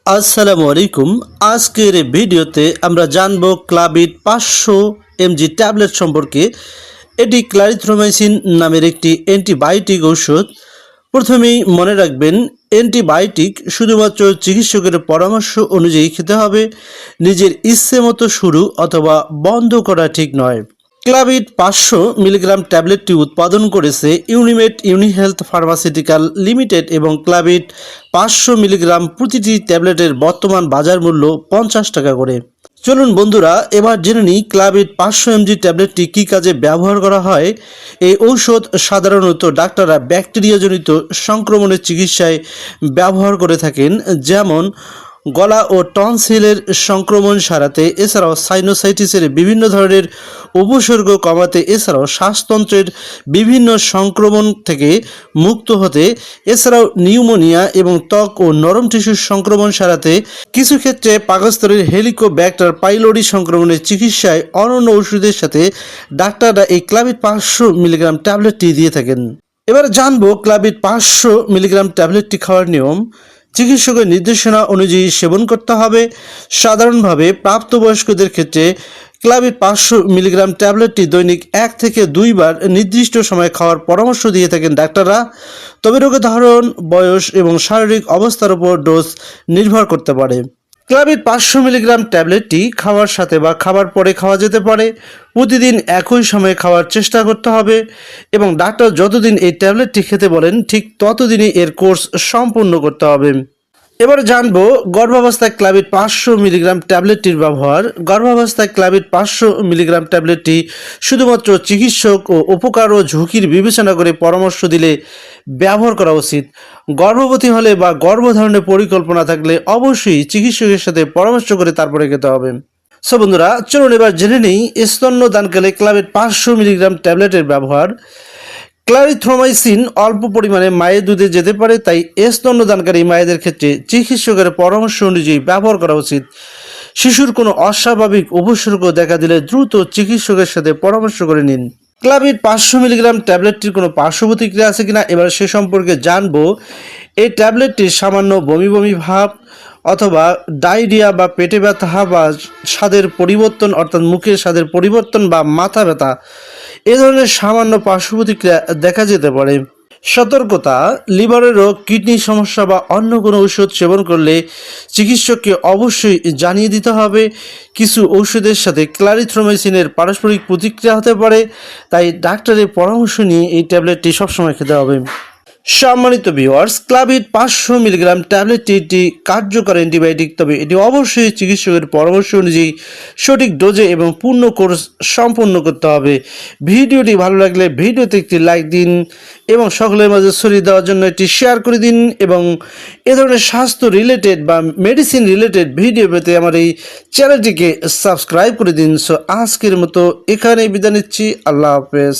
আসসালামু আলাইকুম। আজকের এই ভিডিওতে আমরা জানব ক্লাবিড 500 এমজি ট্যাবলেট সম্পর্কে। এটি ক্লারিথ্রোমাইসিন নামের একটি অ্যান্টিবায়োটিক ঔষধ। প্রথমেই মনে রাখবেন, অ্যান্টিবায়োটিক শুধুমাত্র চিকিৎসকের পরামর্শ অনুযায়ী খেতে হবে। নিজের ইচ্ছে মতো শুরু অথবা বন্ধ করা ঠিক নয়। ক্লাবিড 500 মিলিগ্রাম ট্যাবলেটটি উৎপাদন করেছে ইউনিমেড ইউনিহেলথ ফার্মাসিউটিক্যাল লিমিটেড এবং ক্লাবিড 500 মিলিগ্রাম প্রতিটি ট্যাবলেটের বর্তমান বাজার মূল্য 50 টাকা করে। চলুন বন্ধুরা, এবার জেনে নিই ক্লাবিড 500 এমজি ট্যাবলেটটি কী কাজে ব্যবহার করা হয়। এই ঔষধ সাধারণত ডাক্তাররা ব্যাকটেরিয়াজনিত সংক্রমণের চিকিৎসায় ব্যবহার করে থাকেন, যেমন গলা ও টনসিলের সংক্রমণ সারাতে, এছাড়াও সাইনোসাইটিসের বিভিন্ন ধরনের উপসর্গ কমাতে, এছাড়াও শ্বাসতন্ত্রের বিভিন্ন সংক্রমণ থেকে মুক্ত হতে, এছাড়াও নিউমোনিয়া এবং ত্বক ও নরম টিস্যুর সংক্রমণ সারাতে, কিছু ক্ষেত্রে পাকস্থলীর হেলিকোব্যাক্টার পাইলোরি সংক্রমণের চিকিৎসায় অন্যান্য ওষুধের সাথে ডাক্তাররা এই ক্লাবিড 500 মিলিগ্রাম ট্যাবলেটটি দিয়ে থাকেন। এবার জানবো ক্লাবিড 500 মিলিগ্রাম ট্যাবলেটটি খাওয়ার নিয়ম। চিকিৎসকের নির্দেশনা অনুযায়ী সেবন করতে হবে। সাধারণভাবে প্রাপ্তবয়স্কদের ক্ষেত্রে ক্লাবিড 500 মিলিগ্রাম ট্যাবলেটটি দৈনিক 1 থেকে 2 বার নির্দিষ্ট সময়ে খাওয়ার পরামর্শ দিয়ে থাকেন ডাক্তাররা। তবে রোগের ধরন, বয়স এবং শারীরিক অবস্থার উপর ডোজ নির্ভর করতে পারে। ক্লাবিড 500 মিলিগ্রাম ট্যাবলেটটি খাওয়ার সাথে বা খাবার পরে খাওয়া যেতে পারে। প্রতিদিন একই সময়ে খাওয়ার চেষ্টা করতে হবে এবং ডাক্তার যতদিন এই ট্যাবলেটটি খেতে বলেন ঠিক ততদিনই এর কোর্স সম্পূর্ণ করতে হবে। এবার জানবো গর্ভাবস্থায় ক্লাবিড 500 মিলিগ্রাম ট্যাবলেটটির ব্যবহার। গর্ভাবস্থায় ক্লাবিড 500 মিলিগ্রাম ট্যাবলেটটি শুধুমাত্র চিকিৎসক ও উপকার ও ঝুঁকির বিবেচনা করে পরামর্শ দিলে ব্যবহার করা উচিত। গর্ভবতী হলে বা গর্ভধারণের পরিকল্পনা থাকলে অবশ্যই চিকিৎসকের সাথে পরামর্শ করে তারপরে খেতে হবে। সো বন্ধুরা, চলুন এবার জেনে নিই স্তন্যদানকালে ক্লাবিড 500 মিলিগ্রাম ট্যাবলেটের ব্যবহার। ক্লারিথ্রোমাইসিন অল্প পরিমাণে মায়ের দুধে যেতে পারে, তাই স্তন্যদানকারী মায়েদের ক্ষেত্রে চিকিৎসকের পরামর্শ অনুযায়ী ব্যবহার করা উচিত। শিশুর কোনো অস্বাভাবিক উপসর্গ দেখা দিলে দ্রুত চিকিৎসকের সাথে পরামর্শ করে নিন। ক্লাবিড 500 মিলিগ্রাম ট্যাবলেটটির কোনো পার্শ্ব প্রতিক্রিয়া আছে কিনা এবার সে সম্পর্কে জানবো। এই ট্যাবলেটটির সামান্য বমি বমি ভাব অথবা ডায়রিয়া বা পেটে ব্যথা বা স্বাদের পরিবর্তন, অর্থাৎ মুখের স্বাদের পরিবর্তন বা মাথা ব্যথা, এ ধরনের সামান্য পার্শ্ব প্রতিক্রিয়া দেখা যেতে পারে। সতর্কতা: লিভারের রোগ, কিডনির সমস্যা বা অন্য কোনো ঔষধ সেবন করলে চিকিৎসককে অবশ্যই জানিয়ে দিতে হবে। কিছু ঔষধের সাথে ক্লারিথ্রোমাইসিনের পারস্পরিক প্রতিক্রিয়া হতে পারে, তাই ডাক্তারের পরামর্শ নিয়ে এই ট্যাবলেটটি সবসময় খেতে হবে। সম্মানিত ভিউয়ার্স, ক্লাবিড 500 মিলিগ্রাম ট্যাবলেটটি একটি কার্যকর অ্যান্টিবায়োটিক, তবে এটি অবশ্যই চিকিৎসকের পরামর্শ অনুযায়ী সঠিক ডোজে এবং পূর্ণ কোর্স সম্পন্ন করতে হবে। ভিডিওটি ভালো লাগলে ভিডিওতে একটি লাইক দিন এবং সকলের মাঝে ছড়িয়ে দেওয়ার জন্য একটি শেয়ার করে দিন এবং এ ধরনের স্বাস্থ্য রিলেটেড বা মেডিসিন রিলেটেড ভিডিও পেতে আমার এই চ্যানেলটিকে সাবস্ক্রাইব করে দিন। সো আজকের মতো এখানেই বিদায় নিচ্ছি। আল্লাহ হাফেজ।